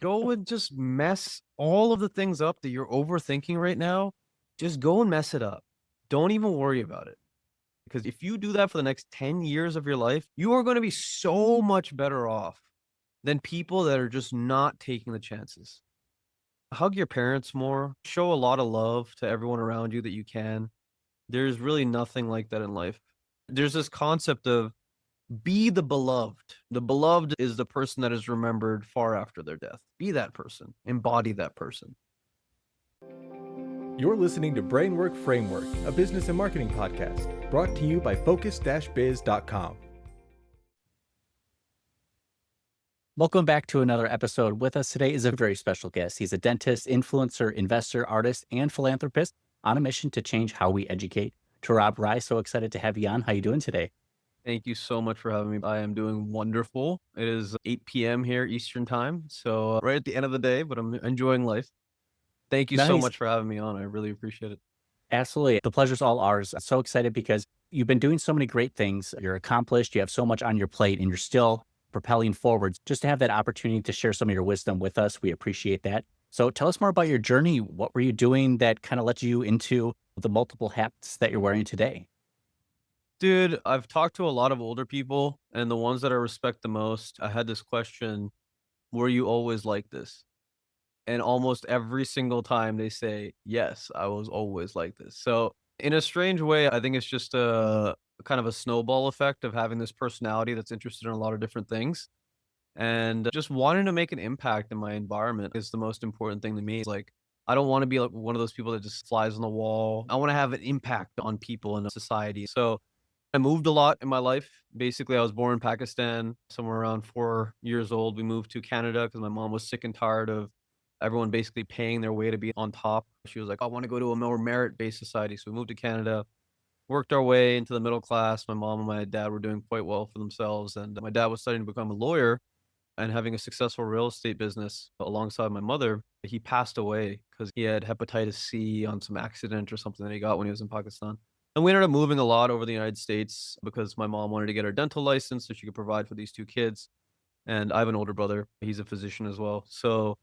Go and just mess all of the things up that you're overthinking right now. Just go and mess it up. Don't even worry about it. Because if you do that for the next 10 years of your life, you are going to be so much better off than people that are just not taking the chances. Hug your parents more, show a lot of love to everyone around you that you can. There's really nothing like that in life. There's this concept of be the beloved. The beloved is the person that is remembered far after their death. Be that person, embody that person. You're listening to Brainwork Framework, a business and marketing podcast brought to you by focus-biz.com. Welcome back to another episode. With us today is a very special guest. He's a dentist, influencer, investor, artist, and philanthropist on a mission to change how we educate. Turab Rai, so excited to have you on. How you doing today? Thank you so much for having me. I am doing wonderful. It is 8 p.m. here Eastern time. So right at the end of the day, but I'm enjoying life. Thank you so Nice. much for having me on. I really appreciate it. Absolutely. The pleasure's all ours. I'm so excited because you've been doing so many great things. You're accomplished. You have so much on your plate and you're still propelling forwards. Just to have that opportunity to share some of your wisdom with us, we appreciate that. So tell us more about your journey. What were you doing that kind of led you into the multiple hats that you're wearing today? Dude, I've talked to a lot of older people, and the ones that I respect the most, I had this question, were you always like this? And almost every single time they say, yes, I was always like this. So in a strange way, I think it's just a kind of a snowball effect of having this personality that's interested in a lot of different things. And just wanting to make an impact in my environment is the most important thing to me. It's like, I don't want to be like one of those people that just flies on the wall. I want to have an impact on people in society. So I moved a lot in my life. Basically, I was born in Pakistan, somewhere around 4 years old. We moved to Canada because my mom was sick and tired of everyone basically paying their way to be on top. She was like, I want to go to a more merit based society. So we moved to Canada, worked our way into the middle class. My mom and my dad were doing quite well for themselves. And my dad was studying to become a lawyer and having a successful real estate business alongside my mother. He passed away because he had hepatitis C on some accident or something that he got when he was in Pakistan. And we ended up moving a lot over the United States because my mom wanted to get her dental license so she could provide for these two kids. And I have an older brother. He's a physician as well. So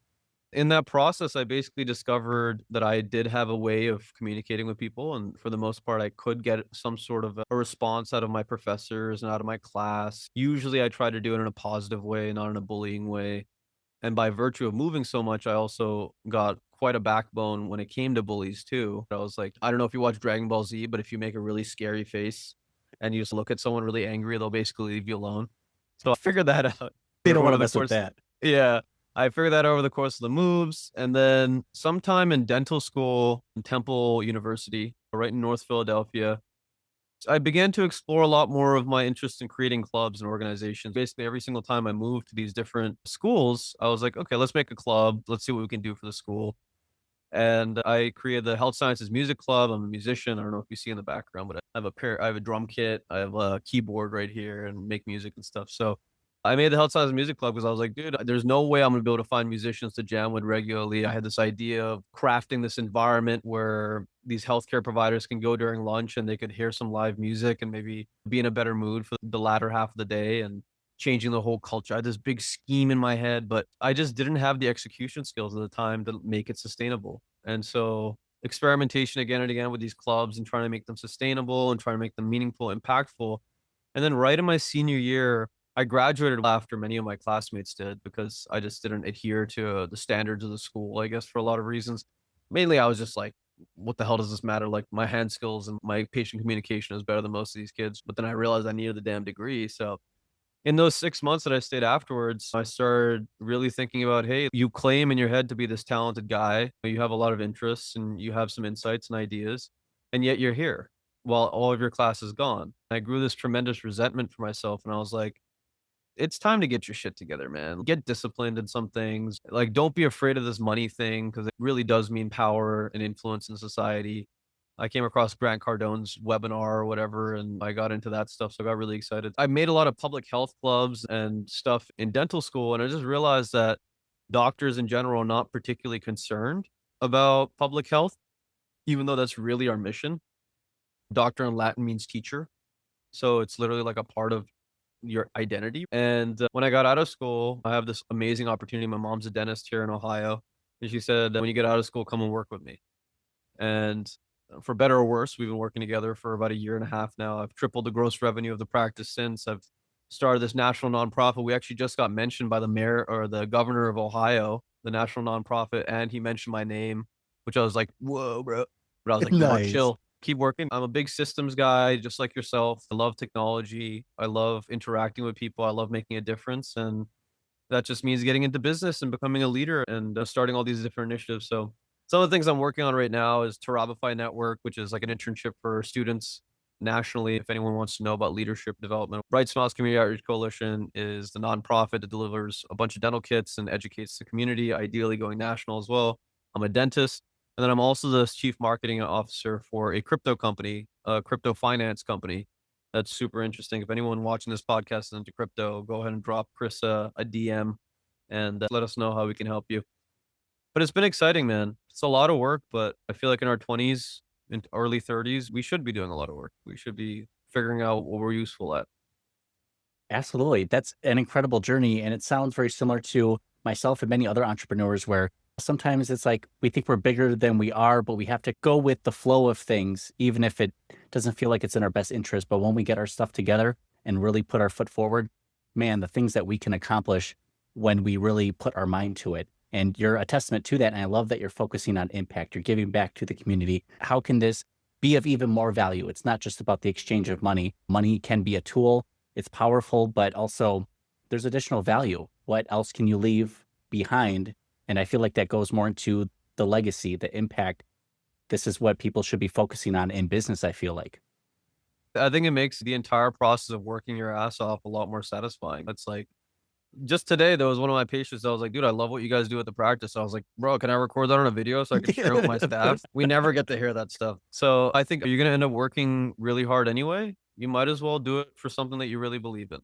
in that process, I basically discovered that I did have a way of communicating with people. And for the most part, I could get some sort of a response out of my professors and out of my class. Usually, I try to do it in a positive way, not in a bullying way. And by virtue of moving so much, I also got quite a backbone when it came to bullies, too. I was like, I don't know if you watch Dragon Ball Z, but if you make a really scary face and you just look at someone really angry, they'll basically leave you alone. So I figured that out They don't want over to the mess with course. that. Yeah. I figured that out over the course of the moves. And then sometime in dental school in Temple University, right in North Philadelphia, I began to explore a lot more of my interest in creating clubs and organizations. Basically, every single time I moved to these different schools, I was like, okay, let's make a club. Let's see what we can do for the school. And I created the Health Sciences Music Club. I'm a musician. I don't know if you see in the background, but I have a drum kit. I have a keyboard right here and make music and stuff. So I made the Health Sciences Music Club because I was like, dude, there's no way I'm gonna be able to find musicians to jam with regularly. I had this idea of crafting this environment where these healthcare providers can go during lunch and they could hear some live music and maybe be in a better mood for the latter half of the day and changing the whole culture. I had this big scheme in my head, but I just didn't have the execution skills at the time to make it sustainable. And so experimentation again and again with these clubs and trying to make them sustainable and trying to make them meaningful, impactful. And then right in my senior year, I graduated after many of my classmates did because I just didn't adhere to the standards of the school, I guess, for a lot of reasons. Mainly, I was just like, what the hell does this matter? Like, my hand skills and my patient communication is better than most of these kids. But then I realized I needed the damn degree. So, in those 6 months that I stayed afterwards, I started really thinking about, hey, you claim in your head to be this talented guy. You have a lot of interests and you have some insights and ideas, and yet you're here while all of your class is gone. I grew this tremendous resentment for myself, and I was like, it's time to get your shit together, man. Get disciplined in some things. Like, don't be afraid of this money thing because it really does mean power and influence in society. I came across Grant Cardone's webinar or whatever, and I got into that stuff. So I got really excited. I made a lot of public health clubs and stuff in dental school. And I just realized that doctors in general are not particularly concerned about public health, even though that's really our mission. Doctor in Latin means teacher. So it's literally like a part of your identity. And when I got out of school, I have this amazing opportunity. My mom's a dentist here in Ohio. And she said, when you get out of school, come and work with me. And for better or worse, we've been working together for about a year and a half now. I've tripled the gross revenue of the practice since. I've started this national nonprofit. We actually just got mentioned by the mayor or the governor of Ohio, the national nonprofit, and he mentioned my name, which I was like, whoa, bro. But I was like, no, Nice. chill, keep working. I'm a big systems guy, just like yourself. I love technology. I love interacting with people. I love making a difference. And that just means getting into business and becoming a leader and starting all these different initiatives. So some of the things I'm working on right now is Turabify Network, which is like an internship for students nationally. If anyone wants to know about leadership development, Bright Smiles Community Outreach Coalition is the nonprofit that delivers a bunch of dental kits and educates the community, ideally going national as well. I'm a dentist. And then I'm also the chief marketing officer for a crypto company, a crypto finance company. That's super interesting. If anyone watching this podcast is into crypto, go ahead and drop Chris a DM and let us know how we can help you. But it's been exciting, man. It's a lot of work, but I feel like in our 20s and early 30s, we should be doing a lot of work. We should be figuring out what we're useful at. Absolutely. That's an incredible journey. And it sounds very similar to myself and many other entrepreneurs where sometimes it's like we think we're bigger than we are, but we have to go with the flow of things, even if it doesn't feel like it's in our best interest. But when we get our stuff together and really put our foot forward, man, the things that we can accomplish when we really put our mind to it. And you're a testament to that. And I love that you're focusing on impact. You're giving back to the community. How can this be of even more value? It's not just about the exchange of money. Money can be a tool. It's powerful, but also there's additional value. What else can you leave behind? And I feel like that goes more into the legacy, the impact. This is what people should be focusing on in business, I feel like. I think it makes the entire process of working your ass off a lot more satisfying. It's like just today, there was one of my patients that was like, dude, I love what you guys do at the practice. I was like, bro, can I record that on a video so I can share it with my Of staff? course. We never get to hear that stuff. So I think you're going to end up working really hard anyway. You might as well do it for something that you really believe in.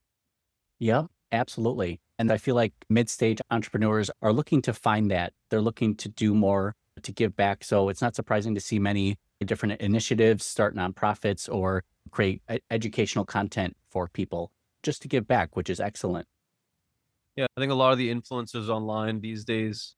Yeah, absolutely. And I feel like mid-stage entrepreneurs are looking to find that. They're looking to do more to give back. So it's not surprising to see many different initiatives start nonprofits or create educational content for people just to give back, which is excellent. Yeah, I think a lot of the influencers online these days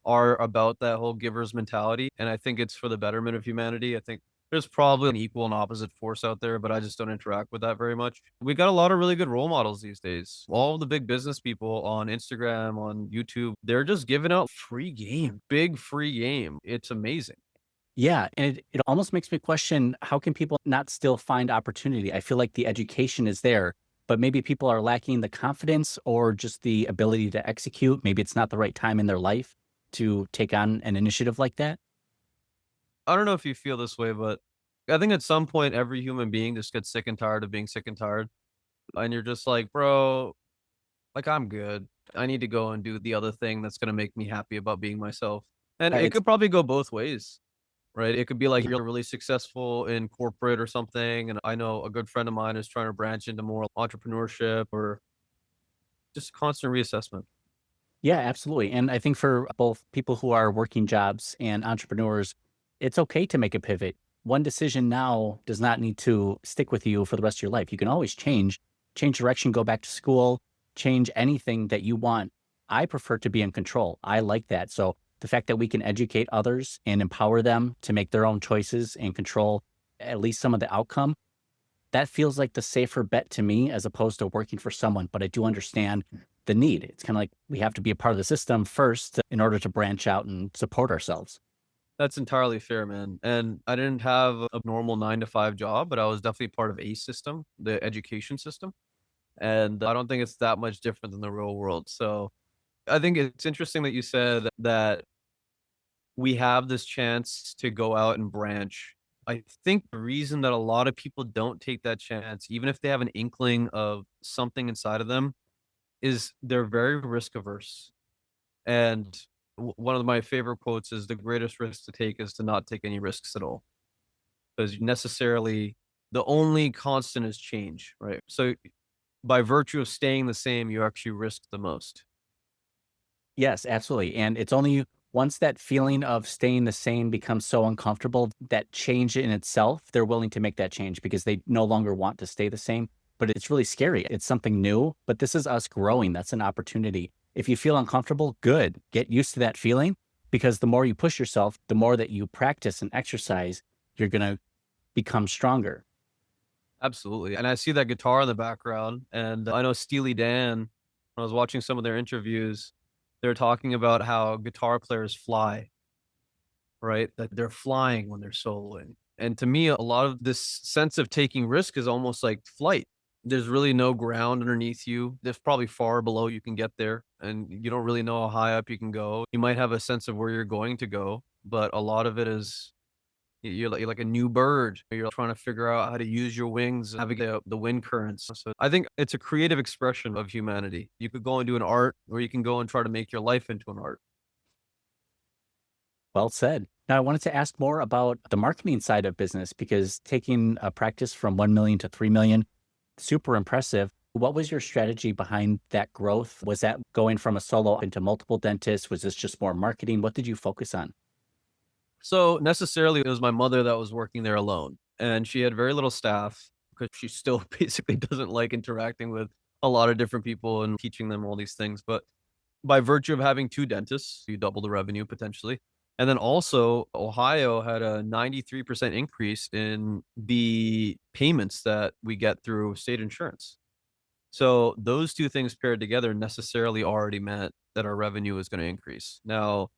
are about that whole giver's mentality. And I think it's for the betterment of humanity. I think there's probably an equal and opposite force out there, but I just don't interact with that very much. We got a lot of really good role models these days. All the big business people on Instagram, on YouTube, they're just giving out free game, big free game. It's amazing. Yeah. And it almost makes me question, how can people not still find opportunity? I feel like the education is there, but maybe people are lacking the confidence or just the ability to execute. Maybe it's not the right time in their life to take on an initiative like that. I don't know if you feel this way, but I think at some point every human being just gets sick and tired of being sick and tired. And you're just like, bro, like I'm good. I need to go and do the other thing that's gonna make me happy about being myself. And it It's could probably go both ways, right? It could be like yeah. you're really successful in corporate or something. And I know a good friend of mine is trying to branch into more entrepreneurship or just constant reassessment. Yeah, absolutely. And I think for both people who are working jobs and entrepreneurs, it's okay to make a pivot. One decision now does not need to stick with you for the rest of your life. You can always change direction, go back to school, change anything that you want. I prefer to be in control. I like that. So the fact that we can educate others and empower them to make their own choices and control at least some of the outcome, that feels like the safer bet to me as opposed to working for someone. But I do understand the need. It's kind of like we have to be a part of the system first in order to branch out and support ourselves. That's entirely fair, man. And I didn't have a normal 9 to 5 job, but I was definitely part of a system, the education system. And I don't think it's that much different than the real world. So I think it's interesting that you said that we have this chance to go out and branch. I think the reason that a lot of people don't take that chance, even if they have an inkling of something inside of them, is they're very risk averse. And one of my favorite quotes is the greatest risk to take is to not take any risks at all. Because necessarily the only constant is change, right? So by virtue of staying the same, you actually risk the most. Yes, absolutely. And it's only once that feeling of staying the same becomes so uncomfortable, that change in itself, they're willing to make that change because they no longer want to stay the same. but it's really scary. It's something new, but this is us growing. That's an opportunity. If you feel uncomfortable, good. Get used to that feeling, because the more you push yourself, the more that you practice and exercise, you're going to become stronger. Absolutely. And I see that guitar in the background. And I know Steely Dan, when I was watching some of their interviews, they're talking about how guitar players fly, right? That they're flying when they're soloing. And to me, a lot of this sense of taking risk is almost like flight. There's really no ground underneath you. There's probably far below you can get there, and you don't really know how high up you can go. You might have a sense of where you're going to go, but a lot of it is you're like a new bird. You're trying to figure out how to use your wings, navigate the wind currents. So I think it's a creative expression of humanity. You could go and do an art, or you can go and try to make your life into an art. Well said. Now, I wanted to ask more about the marketing side of business, because taking a practice from 1 million to 3 million, super impressive. What was your strategy behind that growth? Was that going from a solo into multiple dentists? Was this just more marketing? What did you focus on? So necessarily, it was my mother that was working there alone, and she had very little staff because she still basically doesn't like interacting with a lot of different people and teaching them all these things. But by virtue of having two dentists, you double the revenue potentially. And then also, Ohio had a 93% increase in the payments that we get through state insurance. So those two things paired together necessarily already meant that our revenue is going to increase. Now,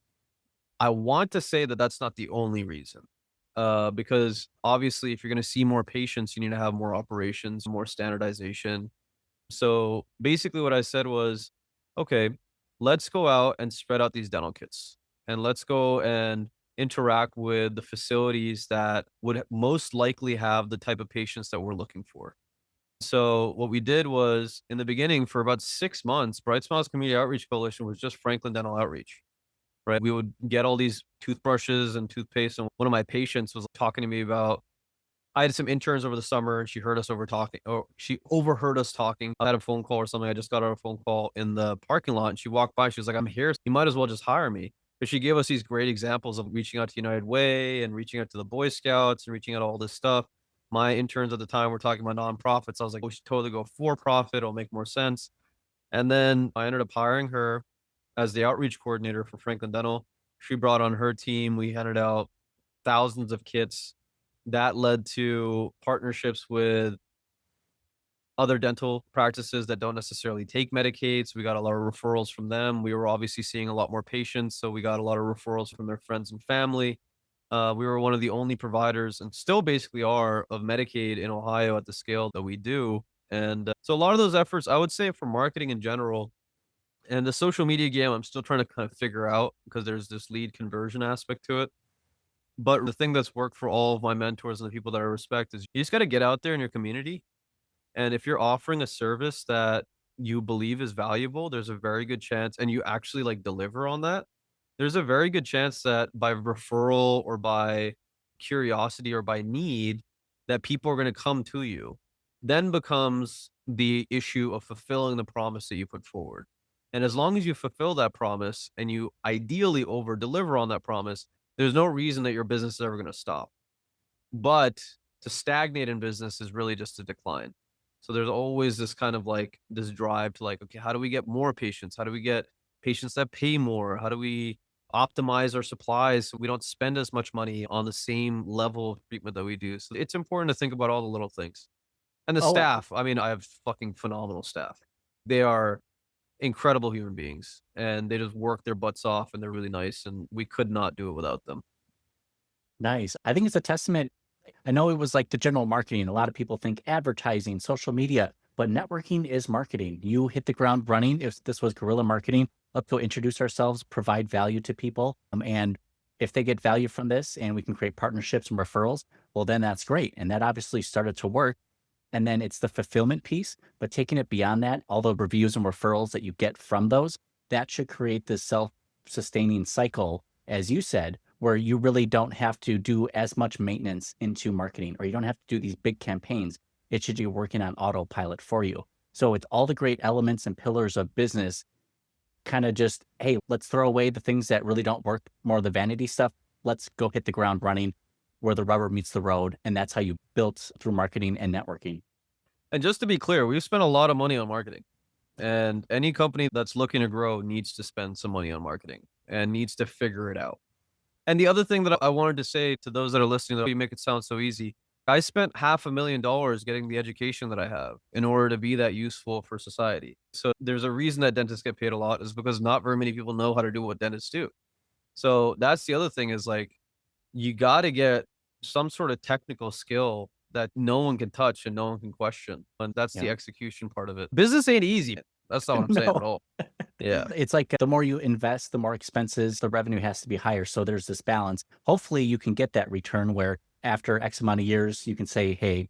I want to say that that's not the only reason, because obviously, if you're going to see more patients, you need to have more operations, more standardization. So basically, what I said was, okay, let's go out and spread out these dental kits, and let's go and interact with the facilities that would most likely have the type of patients that we're looking for. So what we did was, in the beginning, for about 6 months, Bright Smiles Community Outreach Coalition was just Franklin Dental Outreach. Right? We would get all these toothbrushes and toothpaste, and one of my patients was talking to me about I had some interns over the summer, and she heard us over talking, or she overheard us talking. I had a phone call or something. I just got on a phone call in the parking lot, and she walked by. She was like, "I'm here. You might as well just hire me." But she gave us these great examples of reaching out to United Way and reaching out to the Boy Scouts and reaching out to all this stuff. My interns at the time were talking about nonprofits. I was like, "We should totally go for profit. It'll make more sense." And then I ended up hiring her as the outreach coordinator for Franklin Dental. She brought on her team. We handed out thousands of kits. That led to partnerships with other dental practices that don't necessarily take Medicaid. So we got a lot of referrals from them. We were obviously seeing a lot more patients. So we got a lot of referrals from their friends and family. We were one of the only providers, and still basically are, of Medicaid in Ohio at the scale that we do. And so a lot of those efforts, I would say, for marketing in general, and the social media game, I'm still trying to kind of figure out because there's this lead conversion aspect to it. But the thing that's worked for all of my mentors and the people that I respect is you just got to get out there in your community. And if you're offering a service that you believe is valuable, there's a very good chance, and you actually like deliver on that, there's a very good chance that by referral or by curiosity or by need, that people are going to come to you. Then becomes the issue of fulfilling the promise that you put forward. And as long as you fulfill that promise and you ideally over deliver on that promise, there's no reason that your business is ever going to stop. But to stagnate in business is really just a decline. So there's always this kind of like this drive to like, okay, how do we get more patients? How do we get patients that pay more? How do we optimize our supplies so we don't spend as much money on the same level of treatment that we do? So it's important to think about all the little things. And the Oh, staff, I mean, I have fucking phenomenal staff. They are incredible human beings, and they just work their butts off, and they're really nice, and we could not do it without them. nice. I think it's a testament. I know it was like the general marketing. A lot of people think advertising, social media, but networking is marketing. You hit the ground running. If this was guerrilla marketing, let's go introduce ourselves, provide value to people. And if they get value from this and we can create partnerships and referrals, well, then that's great. And that obviously started to work. And then it's the fulfillment piece, but taking it beyond that, all the reviews and referrals that you get from those, that should create this self-sustaining cycle, as you said, where you really don't have to do as much maintenance into marketing, or you don't have to do these big campaigns. It should be working on autopilot for you. So it's all the great elements and pillars of business, kind of just, hey, let's throw away the things that really don't work, more of the vanity stuff. Let's go hit the ground running where the rubber meets the road. And that's how you built through marketing and networking. And just to be clear, we've spent a lot of money on marketing. And any company that's looking to grow needs to spend some money on marketing and needs to figure it out. And the other thing that I wanted to say to those that are listening, that you make it sound so easy. I spent $500,000 getting the education that I have in order to be that useful for society. So there's a reason that dentists get paid a lot is because not very many people know how to do what dentists do. So that's the other thing is like you got to get some sort of technical skill that no one can touch and no one can question. And that's Yeah. the execution part of it. Business ain't easy. That's not what I'm saying at No. all. Yeah. It's like the more you invest, the more expenses, the revenue has to be higher. So there's this balance. Hopefully you can get that return where after X amount of years, you can say, hey,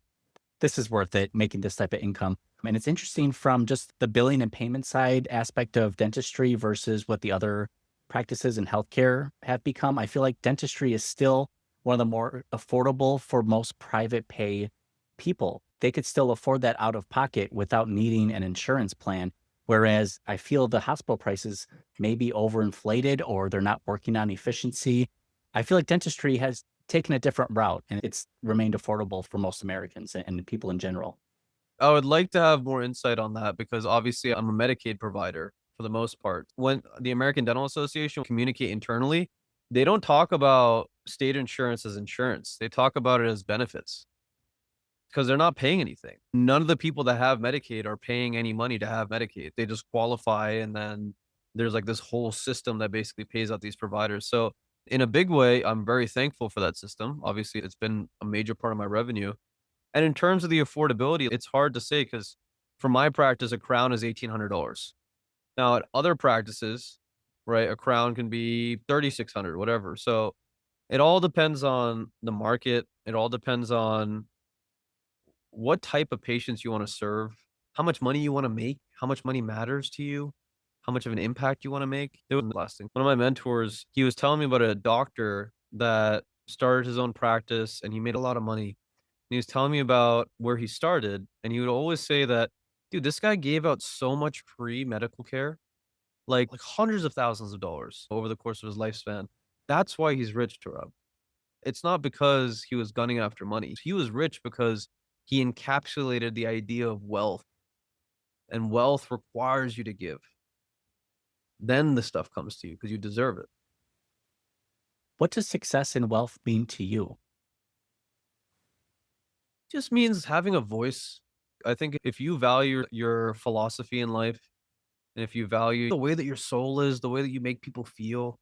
this is worth it, making this type of income. And it's interesting from just the billing and payment side aspect of dentistry versus what the other practices in healthcare have become. I feel like dentistry is still one of the more affordable for most private pay people. They could still afford that out of pocket without needing an insurance plan. Whereas I feel the hospital prices may be overinflated or they're not working on efficiency. I feel like dentistry has taken a different route and it's remained affordable for most Americans and people in general. I would like to have more insight on that because obviously I'm a Medicaid provider for the most part. When the American Dental Association communicate internally, they don't talk about state insurance as insurance. They talk about it as benefits because they're not paying anything. None of the people that have Medicaid are paying any money to have Medicaid. They just qualify and then there's like this whole system that basically pays out these providers. So in a big way, I'm very thankful for that system. Obviously, it's been a major part of my revenue. And in terms of the affordability, it's hard to say because for my practice, a crown is $1,800. Now, at other practices, right, a crown can be 3,600, whatever. So it all depends on the market. It all depends on what type of patients you want to serve, how much money you want to make, how much money matters to you, how much of an impact you want to make. It was lasting. One of my mentors, he was telling me about a doctor that started his own practice and he made a lot of money. He was telling me about where he started, and he would always say that, dude, this guy gave out so much free medical care, like hundreds of thousands of dollars over the course of his lifespan. That's why he's rich, Turab. It's not because he was gunning after money. He was rich because he encapsulated the idea of wealth, and wealth requires you to give. Then the stuff comes to you because you deserve it. What does success and wealth mean to you? Just means having a voice. I think if you value your philosophy in life, and if you value the way that your soul is, the way that you make people feel,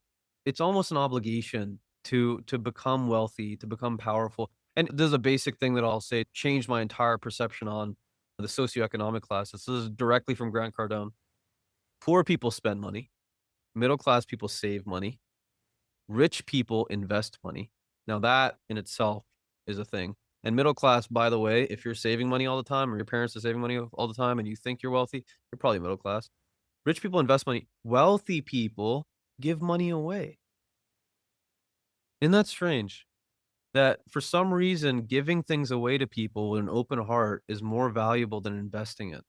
it's almost an obligation to become wealthy, to become powerful. And there's a basic thing that I'll say changed my entire perception on the socioeconomic classes. This is directly from Grant Cardone. Poor people spend money, middle class people save money, rich people invest money. Now that in itself is a thing. And middle class, by the way, if you're saving money all the time or your parents are saving money all the time and you think you're wealthy, you're probably middle class. Rich people invest money. Wealthy people give money away. Isn't that strange? That for some reason, giving things away to people with an open heart is more valuable than investing it.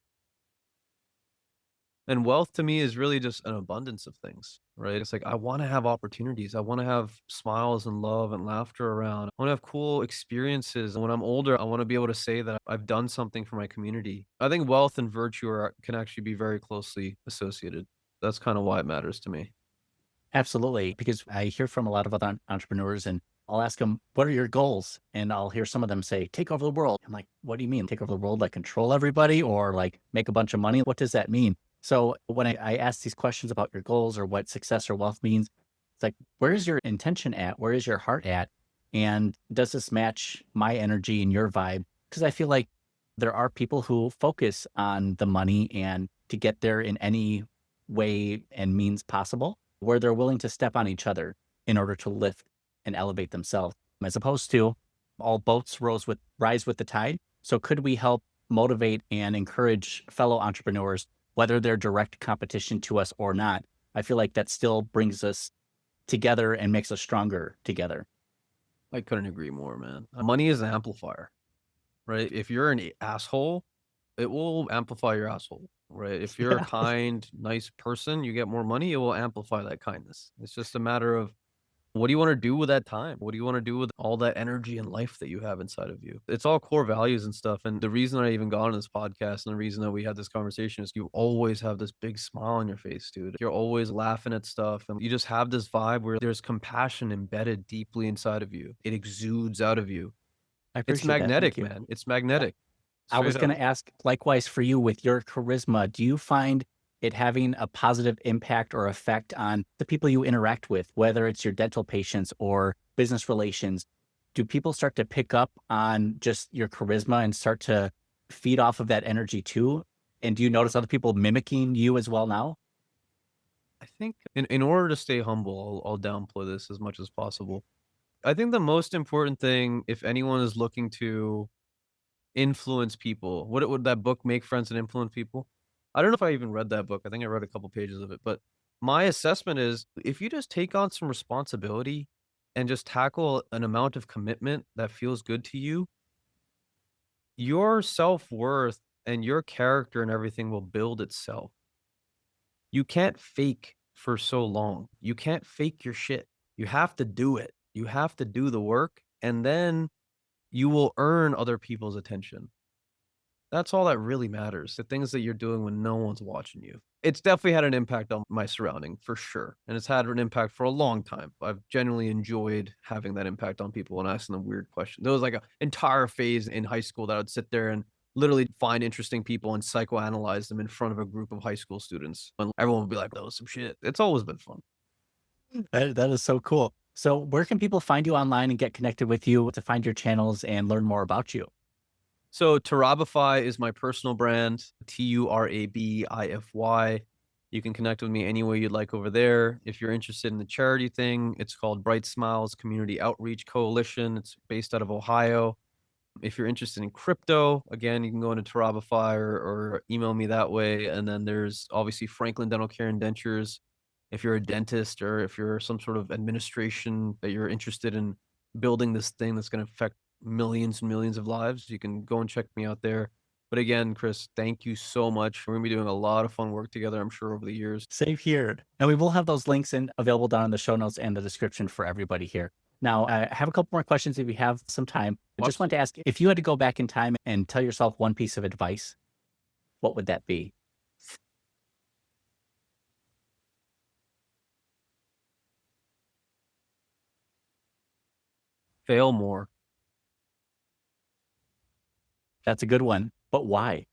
And wealth to me is really just an abundance of things, right? It's like I want to have opportunities. I want to have smiles and love and laughter around. I want to have cool experiences. And when I'm older, I want to be able to say that I've done something for my community. I think wealth and virtue can actually be very closely associated. That's kind of why it matters to me. Absolutely. Because I hear from a lot of other entrepreneurs and I'll ask them, what are your goals? And I'll hear some of them say, take over the world. I'm like, what do you mean? Take over the world, like control everybody or like make a bunch of money? What does that mean? So when I ask these questions about your goals or what success or wealth means, it's like, where is your intention at? Where is your heart at? And does this match my energy and your vibe? Because I feel like there are people who focus on the money and to get there in any way and means possible, where they're willing to step on each other in order to lift and elevate themselves, as opposed to all boats rise with the tide. So could we help motivate and encourage fellow entrepreneurs, whether they're direct competition to us or not? I feel like that still brings us together and makes us stronger together. I couldn't agree more, man. Money is an amplifier, right? If you're an asshole, it will amplify your asshole, right? If you're a Yeah. kind, nice person, you get more money, it will amplify that kindness. It's just a matter of What do you want to do with that time? What do you want to do with all that energy and life that you have inside of you? It's all core values and stuff. And the reason I even got on this podcast and the reason that we had this conversation is you always have this big smile on your face, dude. You're always laughing at stuff and you just have this vibe where there's compassion embedded deeply inside of you. It exudes out of you. I It's appreciate that. Thank magnetic, you. man. It's Yeah. magnetic. I was Straight going up. to ask likewise for you with your charisma. Do you find it having a positive impact or effect on the people you interact with, whether it's your dental patients or business relations? Do people start to pick up on just your charisma and start to feed off of that energy too? And do you notice other people mimicking you as well now? I think in order to stay humble, I'll downplay this as much as possible. I think the most important thing, if anyone is looking to influence people, what would that book Make Friends and Influence People? I don't know if I even read that book. I think I read a couple pages of it, but my assessment is if you just take on some responsibility and just tackle an amount of commitment that feels good to you, your self-worth and your character and everything will build itself. You can't fake for so long. You can't fake your shit. You have to do it. You have to do the work, and then you will earn other people's attention. That's all that really matters. The things that you're doing when no one's watching you. It's definitely had an impact on my surrounding for sure. And it's had an impact for a long time. I've genuinely enjoyed having that impact on people and asking them weird questions. There was like an entire phase in high school that I would sit there and literally find interesting people and psychoanalyze them in front of a group of high school students. And everyone would be like, that was some shit. It's always been fun. That is so cool. So, where can people find you online and get connected with you to find your channels and learn more about you? So Turabify is my personal brand, Turabify. You can connect with me any way you'd like over there. If you're interested in the charity thing, it's called Bright Smiles Community Outreach Coalition. It's based out of Ohio. If you're interested in crypto, again, you can go into Turabify or email me that way. And then there's obviously Franklin Dental Care and Dentures. If you're a dentist or if you're some sort of administration that you're interested in building this thing that's going to affect millions and millions of lives, you can go and check me out there. But again, Chris, thank you so much. We're going to be doing a lot of fun work together, I'm sure, over the years. Save here. And we will have those links available down in the show notes and the description for everybody here. Now, I have a couple more questions if you have some time. I just want to ask, if you had to go back in time and tell yourself one piece of advice, what would that be? Fail more. That's a good one, but why?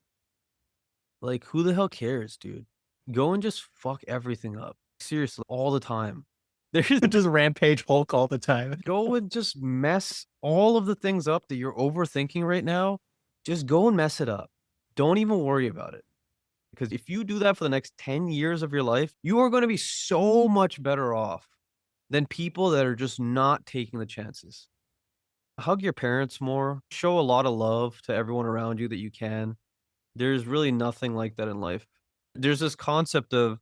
Like, who the hell cares, dude? Go and just fuck everything up. Seriously, all the time. There's Just rampage Hulk all the time. go and just mess all of the things up that you're overthinking right now. Just go and mess it up. Don't even worry about it. Because if you do that for the next 10 years of your life, you are going to be so much better off than people that are just not taking the chances. Hug your parents more. Show a lot of love to everyone around you that you can. There's really nothing like that in life. There's this concept of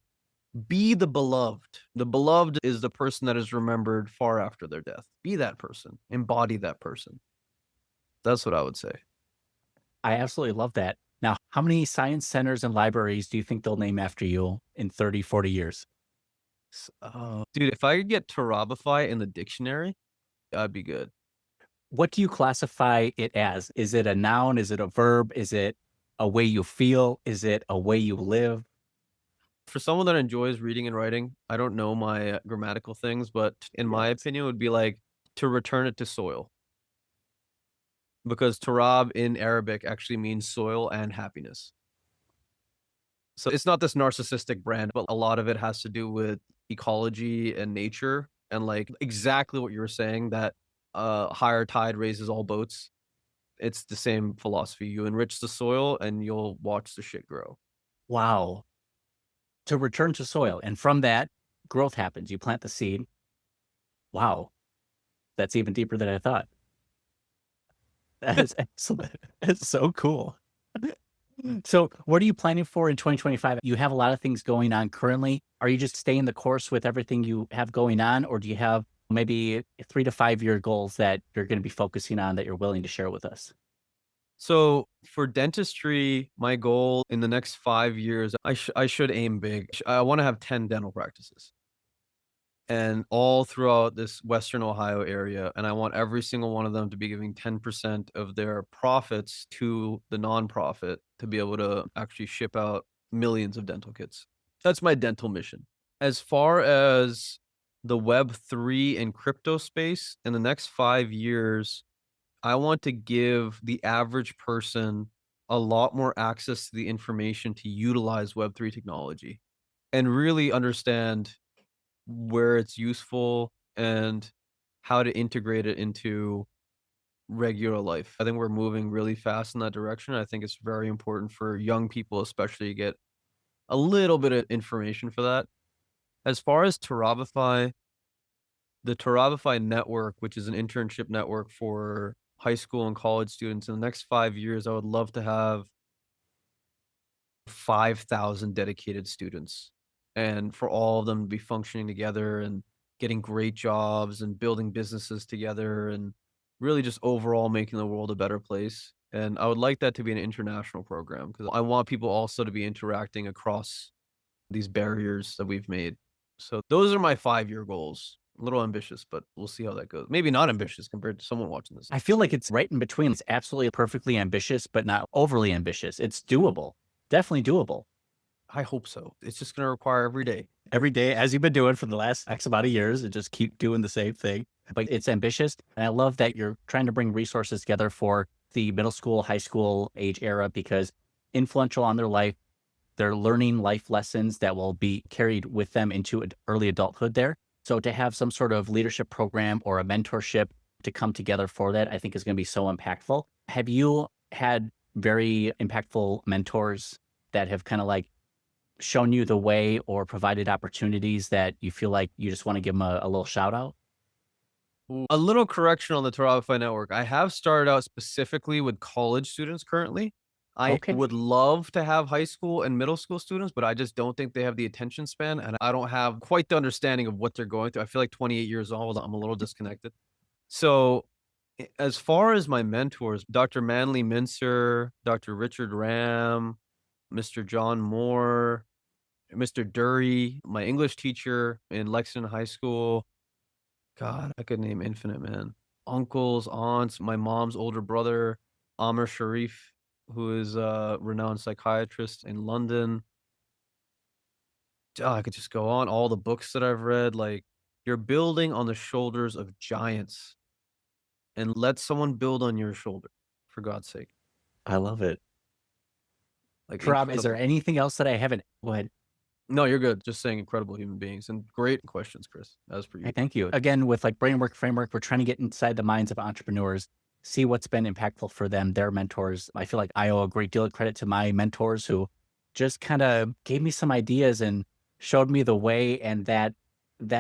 be the beloved. The beloved is the person that is remembered far after their death. Be that person. Embody that person. That's what I would say. I absolutely love that. Now, how many science centers and libraries do you think they'll name after you in 30, 40 years? Dude, if I could get Turabify in the dictionary, I'd be good. What do you classify it as? Is it a noun? Is it a verb? Is it a way you feel? Is it a way you live? For someone that enjoys reading and writing, I don't know my grammatical things, but in my opinion, it would be like to return it to soil. Because Turab in Arabic actually means soil and happiness. So it's not this narcissistic brand, but a lot of it has to do with ecology and nature and like exactly what you were saying that higher tide raises all boats. It's the same philosophy. You enrich the soil and you'll watch the shit grow. Wow. To return to soil. And from that, growth happens. You plant the seed. Wow. That's even deeper than I thought. That is excellent. It's so cool. So, what are you planning for in 2025? You have a lot of things going on currently. Are you just staying the course with everything you have going on, or do you have maybe 3 to 5 year goals that you're going to be focusing on that you're willing to share with us? So for dentistry, my goal in the next 5 years, I should aim big. I want to have 10 dental practices. and all throughout this Western Ohio area. And I want every single one of them to be giving 10% of their profits to the nonprofit to be able to actually ship out millions of dental kits. That's my dental mission. As far as the Web3 and crypto space, in the next 5 years, I want to give the average person a lot more access to the information to utilize Web3 technology and really understand where it's useful and how to integrate it into regular life. I think we're moving really fast in that direction. I think it's very important for young people, especially, to get a little bit of information for that. As far as Turabify, the Turabify network, which is an internship network for high school and college students, in the next 5 years, I would love to have 5,000 dedicated students, and for all of them to be functioning together and getting great jobs and building businesses together and really just overall making the world a better place. And I would like that to be an international program because I want people also to be interacting across these barriers that we've made. So those are my 5-year goals. A little ambitious, but we'll see how that goes. Maybe not ambitious compared to someone watching this. I feel like it's right in between. It's absolutely perfectly ambitious, but not overly ambitious. It's doable. Definitely doable. I hope so. It's just going to require every day. Every day, as you've been doing for the last X amount of years, and just keep doing the same thing. But it's ambitious. And I love that you're trying to bring resources together for the middle school, high school age era, because influential on their life, they're learning life lessons that will be carried with them into early adulthood there. So to have some sort of leadership program or a mentorship to come together for that, I think is going to be so impactful. Have you had very impactful mentors that have kind of like shown you the way or provided opportunities that you feel like you just want to give them a little shout out? A little correction on the Turabify network. I have started out specifically with college students currently. I Okay. would love to have high school and middle school students, but I just don't think they have the attention span, and I don't have quite the understanding of what they're going through. I feel like 28 years old, I'm a little disconnected. So, as far as my mentors, Dr. Manley Mincer, Dr. Richard Ram, Mr. John Moore, Mr. Dury, my English teacher in Lexington High School. God, I could name infinite, man. Uncles, aunts, my mom's older brother, Amr Sharif, who is a renowned psychiatrist in London. I could just go on. All the books that I've read, like, you're building on the shoulders of giants, and let someone build on your shoulder, for God's sake. I love it. Like, Turab, is there incredible. anything else that I haven't? Go ahead. No, you're good. Just saying incredible human beings and great questions, Chris, as per Hey, you. thank you. Again, with like Brainwork Framework, we're trying to get inside the minds of entrepreneurs, see what's been impactful for them, their mentors. I feel like I owe a great deal of credit to my mentors who just kind of gave me some ideas and showed me the way, and that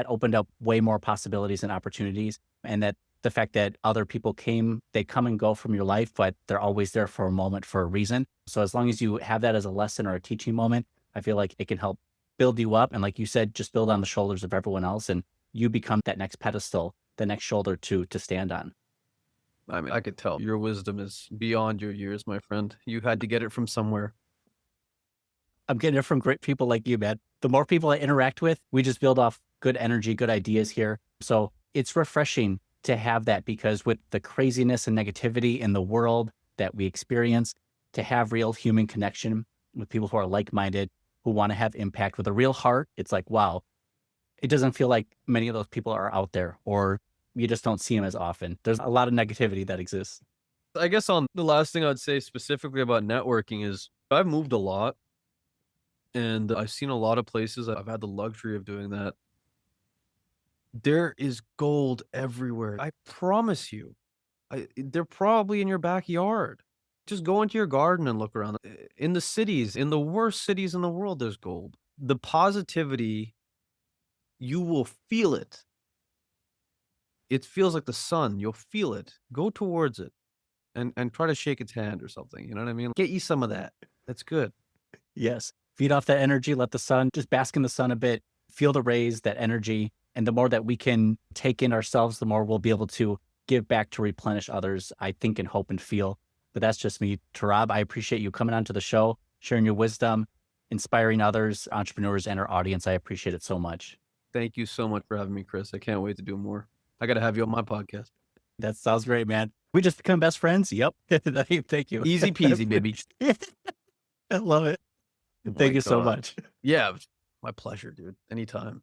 opened up way more possibilities and opportunities. And that the fact that other people came, they come and go from your life, but they're always there for a moment for a reason. So as long as you have that as a lesson or a teaching moment, I feel like it can help build you up. And like you said, just build on the shoulders of everyone else, and you become that next pedestal, the next shoulder to stand on. I mean, I could tell your wisdom is beyond your years, my friend. You had to get it from somewhere. I'm getting it from great people like you, man. The more people I interact with, we just build off good energy, good ideas here. So it's refreshing to have that, because with the craziness and negativity in the world that we experience, to have real human connection with people who are like-minded, who want to have impact with a real heart, it's like, wow, it doesn't feel like many of those people are out there, or you just don't see them as often. There's a lot of negativity that exists. I guess on the last thing I'd say specifically about networking is I've moved a lot and I've seen a lot of places. I've had the luxury of doing that. There is gold everywhere. I promise you. They're probably in your backyard. Just go into your garden and look around. In the cities, in the worst cities in the world, there's gold. The positivity, you will feel it. It feels like the sun. You'll feel it. Go towards it and try to shake its hand or something. You know what I mean? Get you some of that. That's good. Yes. Feed off that energy, let the sun, just bask in the sun a bit, feel the rays, that energy. And the more that we can take in ourselves, the more we'll be able to give back to replenish others, I think, and hope and feel. But that's just me. Turab, I appreciate you coming onto the show, sharing your wisdom, inspiring others, entrepreneurs, and our audience. I appreciate it so much. Thank you so much for having me, Chris. I can't wait to do more. I got to have you on my podcast. That sounds great, man. We just become best friends. Yep. Thank you. Easy peasy, baby. I love it. Oh Thank my you so God. much. Yeah, my pleasure, dude. Anytime.